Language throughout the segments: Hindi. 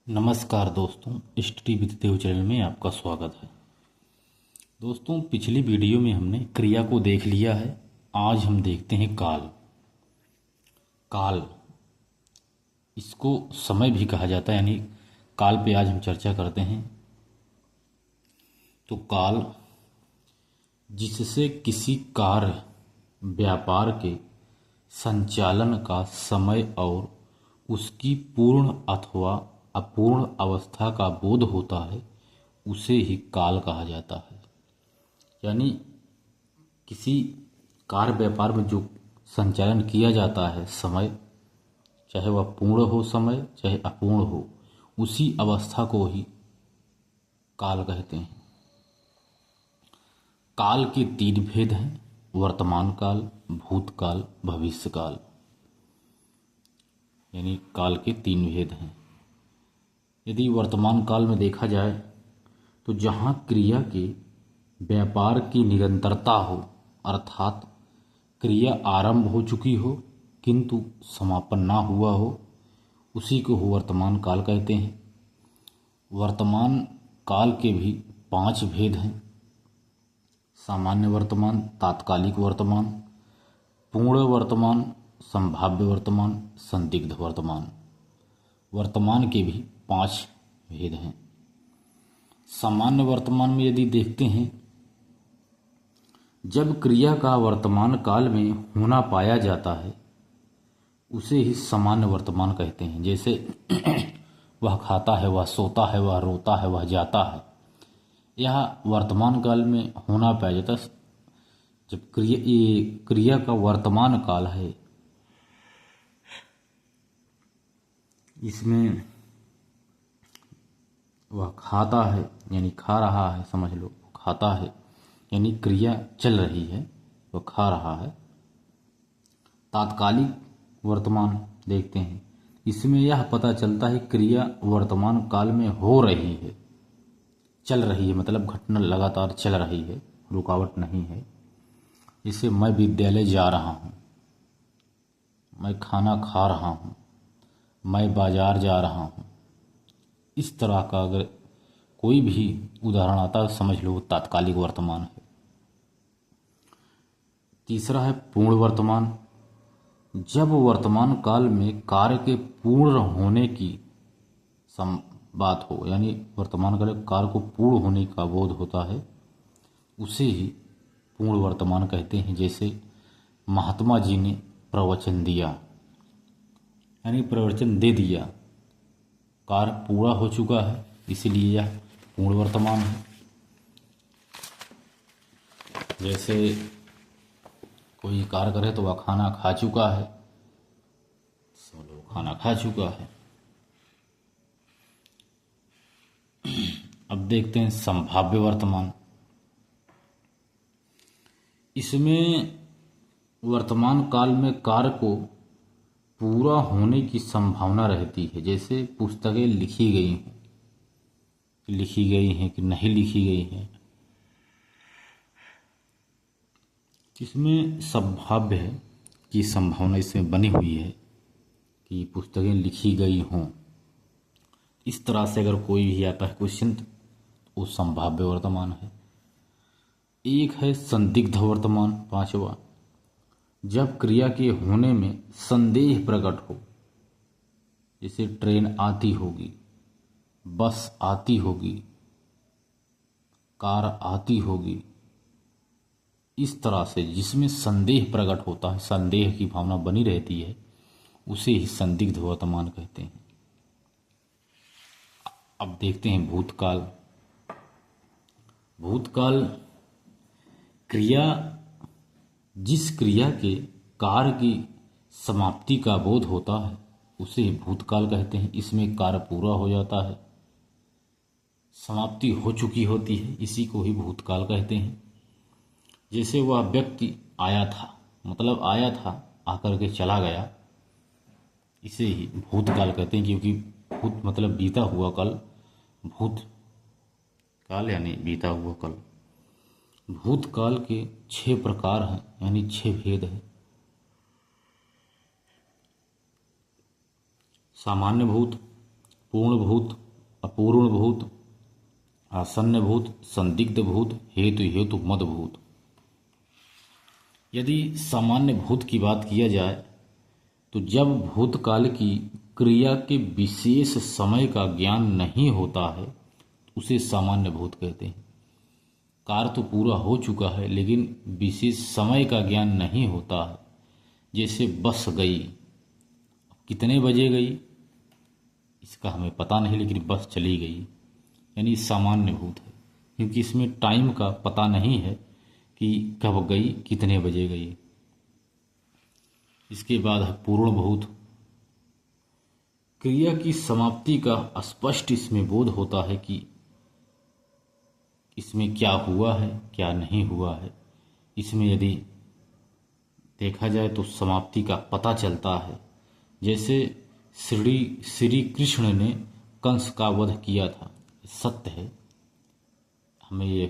नमस्कार दोस्तों, स्टडी विद देव चैनल में आपका स्वागत है। दोस्तों, पिछली वीडियो में हमने क्रिया को देख लिया है। आज हम देखते हैं काल। काल, इसको समय भी कहा जाता है, यानी काल पे आज हम चर्चा करते हैं। तो काल, जिससे किसी कार्य व्यापार के संचालन का समय और उसकी पूर्ण अथवा अपूर्ण अवस्था का बोध होता है, उसे ही काल कहा जाता है। यानी किसी कार्य व्यापार में जो संचालन किया जाता है समय, चाहे वह पूर्ण हो समय चाहे अपूर्ण हो, उसी अवस्था को ही काल कहते हैं। काल के 3 भेद हैं: वर्तमान काल, भूतकाल, भविष्यकाल। यानी काल के 3 भेद हैं। यदि वर्तमान काल में देखा जाए तो जहाँ क्रिया के व्यापार की निरंतरता हो, अर्थात क्रिया आरंभ हो चुकी हो किंतु समापन ना हुआ हो, उसी को वर्तमान काल कहते हैं। वर्तमान काल के भी 5 भेद हैं: सामान्य वर्तमान, तात्कालिक वर्तमान, पूर्ण वर्तमान, संभाव्य वर्तमान, संदिग्ध वर्तमान। वर्तमान के भी 5 भेद हैं। सामान्य वर्तमान में यदि देखते हैं, जब क्रिया का वर्तमान काल में होना पाया जाता है, उसे ही सामान्य वर्तमान कहते हैं। जैसे वह खाता है, वह सोता है, वह रोता है, वह जाता है, यह वर्तमान काल में होना पाया जाता है। जब क्रिया का वर्तमान काल है, इसमें वह खाता है यानी खा रहा है, समझ लो खाता है यानी क्रिया चल रही है, वह खा रहा है। तात्कालिक वर्तमान देखते हैं, इसमें यह पता चलता है क्रिया वर्तमान काल में हो रही है, चल रही है, मतलब घटना लगातार चल रही है, रुकावट नहीं है। जैसे मैं विद्यालय जा रहा हूँ, मैं खाना खा रहा हूँ, मैं बाजार जा रहा हूँ। इस तरह का अगर कोई भी उदाहरण आता है, समझ लो तात्कालिक वर्तमान है। तीसरा है पूर्ण वर्तमान। जब वर्तमान काल में कार्य के पूर्ण होने की बात हो, यानी वर्तमान काल में कार्य को पूर्ण होने का बोध होता है, उसे ही पूर्ण वर्तमान कहते हैं। जैसे महात्मा जी ने प्रवचन दिया, यानी प्रवचन दे दिया, कार्य पूरा हो चुका है, इसीलिए यह पूर्ण वर्तमान है। जैसे कोई कार्य करे तो वह खाना खा चुका है, खाना खा चुका है। अब देखते हैं संभाव्य वर्तमान। इसमें वर्तमान काल में कार्य को पूरा होने की संभावना रहती है। जैसे पुस्तकें लिखी गई हैं कि नहीं लिखी गई हैं, इसमें संभाव्य है कि संभावना इसमें बनी हुई है कि पुस्तकें लिखी गई हों। इस तरह से अगर कोई भी आता है क्वेश्चन, तो वो संभाव्य वर्तमान है। एक है संदिग्ध वर्तमान, 5वां। जब क्रिया के होने में संदेह प्रकट हो, जैसे ट्रेन आती होगी, बस आती होगी, कार आती होगी, इस तरह से जिसमें संदेह प्रकट होता है, संदेह की भावना बनी रहती है, उसे ही संदिग्ध वर्तमान कहते हैं। अब देखते हैं भूतकाल। भूतकाल क्रिया, जिस क्रिया के कार्य की समाप्ति का बोध होता है, उसे भूतकाल कहते हैं। इसमें कार्य पूरा हो जाता है, समाप्ति हो चुकी होती है, इसी को ही भूतकाल कहते हैं। जैसे वह व्यक्ति आया था, मतलब आया था, आकर के चला गया, इसे ही भूतकाल कहते हैं। क्योंकि भूत मतलब बीता हुआ कल, भूत काल यानी बीता हुआ कल। भूतकाल के 6 प्रकार हैं, यानी 6 भेद हैं। सामान्य भूत, पूर्णभूत, अपूर्णभूत, आसन्नभूत, संदिग्धभूत, हेतु हेतु मदभूत। यदि सामान्य भूत की बात किया जाए तो जब भूतकाल की क्रिया के विशेष समय का ज्ञान नहीं होता है उसे सामान्य भूत कहते हैं। कार्य तो पूरा हो चुका है लेकिन विशेष समय का ज्ञान नहीं होता है। जैसे बस गई, कितने बजे गई इसका हमें पता नहीं, लेकिन बस चली गई, यानी सामान्य भूत है, क्योंकि इसमें टाइम का पता नहीं है कि कब गई, कितने बजे गई। इसके बाद है पूर्ण भूत। क्रिया की समाप्ति का स्पष्ट इसमें बोध होता है कि इसमें क्या हुआ है क्या नहीं हुआ है। इसमें यदि देखा जाए तो समाप्ति का पता चलता है। जैसे श्री कृष्ण ने कंस का वध किया था, सत्य है, हमें ये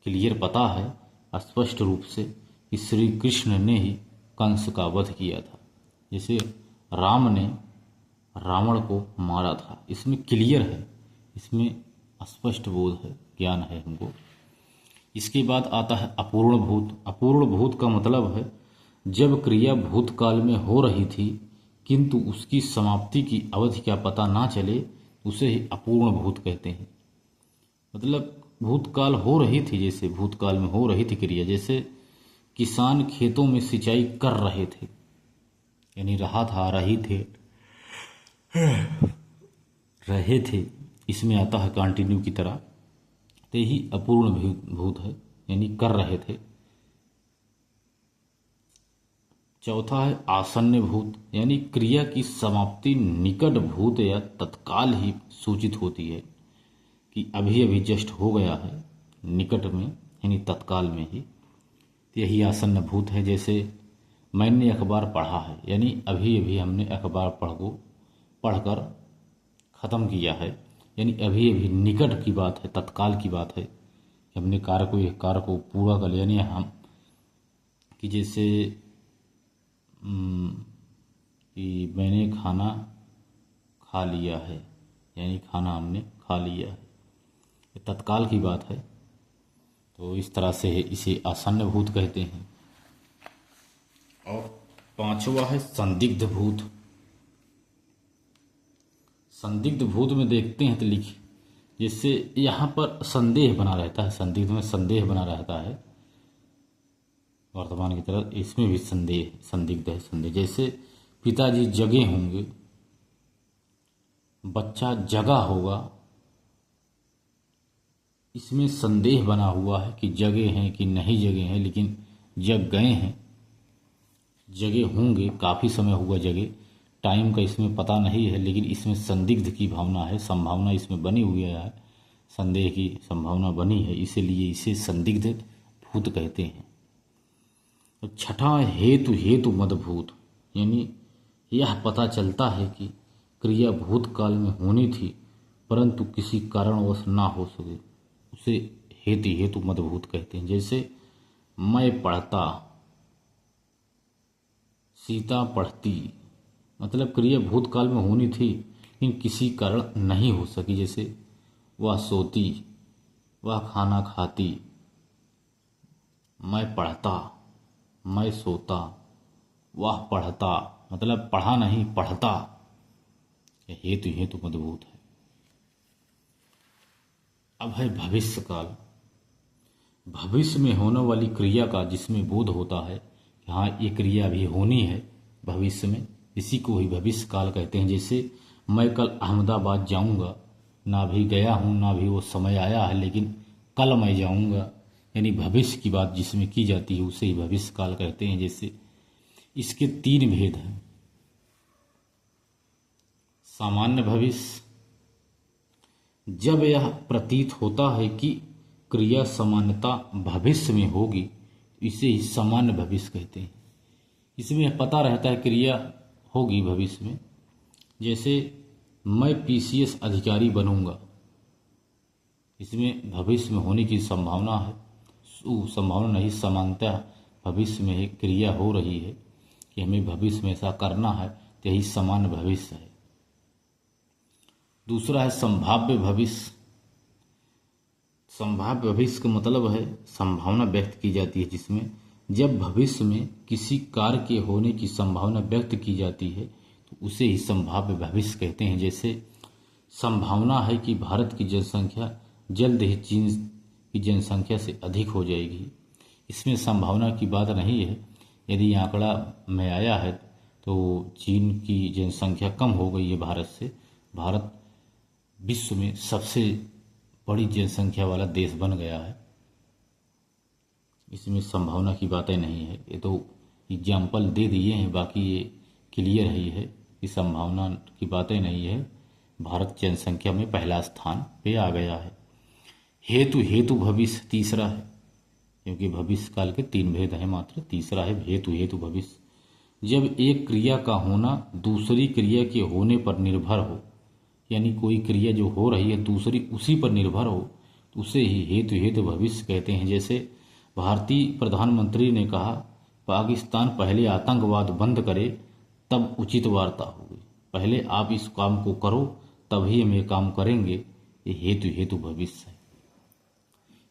क्लियर पता है स्पष्ट रूप से कि श्री कृष्ण ने ही कंस का वध किया था। जैसे राम ने रावण को मारा था, इसमें क्लियर है, इसमें स्पष्ट बोध है, ज्ञान है हमको। इसके बाद आता है अपूर्ण भूत। अपूर्ण भूत का मतलब है जब क्रिया भूतकाल में हो रही थी किंतु उसकी समाप्ति की अवधि का पता ना चले, उसे ही अपूर्ण भूत कहते हैं। मतलब भूतकाल हो रही थी, जैसे भूतकाल में हो रही थी क्रिया, जैसे किसान खेतों में सिंचाई कर रहे थे, यानी रहा था, रहे थे, इसमें आता है कंटिन्यू की तरह, तो ही अपूर्ण भूत है, यानी कर रहे थे। चौथा है आसन्न भूत, यानी क्रिया की समाप्ति निकट भूत या तत्काल ही सूचित होती है कि अभी अभी जस्ट हो गया है, निकट में यानी तत्काल में ही, तो यही आसन्न भूत है। जैसे मैंने अखबार पढ़ा है, यानी अभी अभी हमने अखबार पढ़कर ख़त्म किया है, यानी अभी अभी निकट की बात है, तत्काल की बात है कि हमने कार्य को पूरा कर लिया। यानी हम कि जैसे कि मैंने खाना खा लिया है, यानी खाना हमने खा लिया है, ये तत्काल की बात है। तो इस तरह से इसे आसन्न भूत कहते हैं। और पांचवा है संदिग्ध भूत। संदिग्ध भूत में देखते हैं तो लिखिए, जैसे यहाँ पर संदेह बना रहता है, संदिग्ध में संदेह बना रहता है वर्तमान की तरह, इसमें भी संदिग्ध है संदेह। जैसे पिताजी जगे होंगे, बच्चा जगा होगा, इसमें संदेह बना हुआ है कि जगे हैं कि नहीं जगे हैं, लेकिन जग गए हैं, जगे होंगे, काफ़ी समय हुआ जगे, टाइम का इसमें पता नहीं है, लेकिन इसमें संदिग्ध की भावना है, संभावना इसमें बनी हुई है, संदेह की संभावना बनी है, इसीलिए इसे संदिग्ध भूत कहते हैं। तो छठा हेतु हेतु मदभूत, यानी यह पता चलता है कि क्रिया भूतकाल में होनी थी परंतु किसी कारणवश ना हो सके, उसे हेतु हेतु मदभूत कहते हैं। जैसे मैं पढ़ता, सीता पढ़ती, मतलब क्रिया भूतकाल में होनी थी लेकिन किसी कारण नहीं हो सकी। जैसे वह सोती, वह खाना खाती, मैं पढ़ता, मैं सोता, वह पढ़ता, मतलब पढ़ा नहीं पढ़ता, यह हेतु हेतु मदभूत है। अब है भविष्य काल। भविष्य में होने वाली क्रिया का जिसमें बोध होता है कि हाँ ये क्रिया अभी होनी है भविष्य में, इसी को ही भविष्य काल कहते हैं। जैसे मैं कल अहमदाबाद जाऊंगा, ना भी गया हूँ ना भी वो समय आया है, लेकिन कल मैं जाऊंगा, यानी भविष्य की बात जिसमें की जाती है उसे ही भविष्य काल कहते हैं। जैसे इसके तीन भेद हैं। सामान्य भविष्य, जब यह प्रतीत होता है कि क्रिया सामान्यता भविष्य में होगी, इसे ही सामान्य भविष्य कहते हैं। इसमें पता रहता है क्रिया होगी भविष्य में। जैसे मैं पीसीएस अधिकारी बनूंगा, इसमें भविष्य में होने की संभावना है, संभावना नहीं, समानता भविष्य में एक क्रिया हो रही है कि हमें भविष्य में ऐसा करना है, तो यही सामान्य भविष्य है। दूसरा है संभाव्य भविष्य। संभाव्य भविष्य का मतलब है संभावना व्यक्त की जाती है, जिसमें जब भविष्य में किसी कार्य के होने की संभावना व्यक्त की जाती है तो उसे ही संभाव्य भविष्य कहते हैं। जैसे संभावना है कि भारत की जनसंख्या जल्द ही चीन की जनसंख्या से अधिक हो जाएगी। इसमें संभावना की बात नहीं है। यदि आंकड़ा में आया है तो चीन की जनसंख्या कम हो गई है भारत से, भारत विश्व में सबसे बड़ी जनसंख्या वाला देश बन गया है। इसमें संभावना की बातें नहीं है, ये तो एग्जाम्पल दे दिए हैं, बाकी ये क्लियर ही है कि संभावना की बातें नहीं है। भारत जनसंख्या में पहला स्थान पे आ गया है। हेतु भविष्य तीसरा है, क्योंकि भविष्य काल के 3 भेद हैं मात्र। तीसरा है हेतु भविष्य। जब एक क्रिया का होना दूसरी क्रिया के होने पर निर्भर हो, यानी कोई क्रिया जो हो रही है दूसरी उसी पर निर्भर हो, तो उसे ही हेतु भविष्य कहते हैं। जैसे भारतीय प्रधानमंत्री ने कहा पाकिस्तान पहले आतंकवाद बंद करे तब उचित वार्ता होगी। पहले आप इस काम को करो तभी हम ये काम करेंगे। ये हेतु भविष्य है।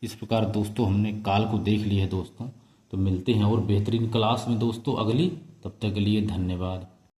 इस प्रकार दोस्तों हमने काल को देख लिया है दोस्तों। तो मिलते हैं और बेहतरीन क्लास में दोस्तों अगली। तब तक के लिए धन्यवाद।